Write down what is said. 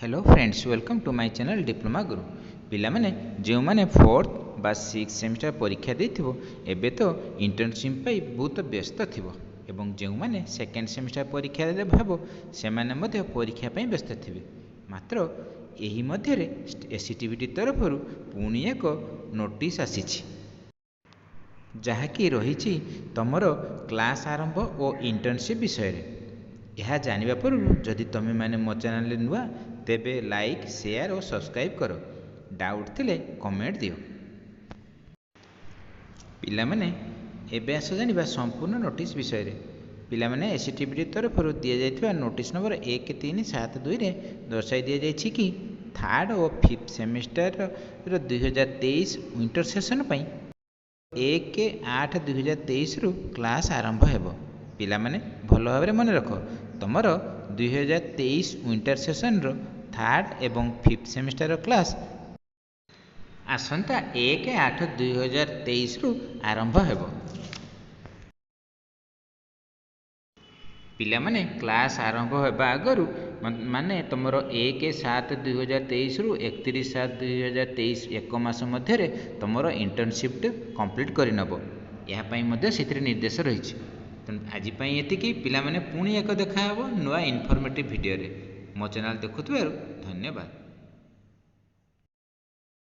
Hello friends welcome to my channel diploma Guru पिला माने जो माने 4th बा 6th सेमिस्टर परीक्षा देथिबो एबे तो इंटर्नशिप पे बहुत व्यस्त थिबो एवं जो माने 2nd सेमिस्टर परीक्षा दे भाबो से माने मध्ये परीक्षा पे व्यस्त थिबे मात्र एही मध्ये रे एससीटीबीटी तरफरु पुणी एक नोटिस आसीछि जहाँकि रही तुमर क्लास आरंभ और इंटर्नशिप विषय रे यह जानिबा पूर्व जदि तुम मैंने मो चैनल नुआ तेबे लाइक शेयर और सब्सक्राइब कर डाउट थिले कमेंट दियो पिला माने एबे आस जानिबा संपूर्ण नोटिस विषय रे पिला माने एससीटीबीटी तरफ दिया जायथिबा नोटिस नंबर 1372 रे दर्शाई दिया जायछि कि 3rd और 5th सेमेस्टर रो 2023 विंटर सेशन पई 1/8/2023 रु क्लास आरंभ हेबो पिला माने भल भाव मन रख तुमर 2023 विंटर सेशन रो 3rd एवं 5th सेमेस्टर क्लास आसंता 1/8/2023 रु आरंभ हेबो पिला माने क्लास आरंभ हेबा आगरु माने तुमर 1/7/2023 रु 31/7/2023 एक मास मध्य रे तुमर इंटर्नशिप कंप्लीट करि नबो या पई मध्य सितरे निर्देश रहिछि आज एतिकी पिला माने पुणी एक देखा नुआ इनफॉर्मेटिव वीडियो रे मो चैनल देखुथिबारु धन्यवाद।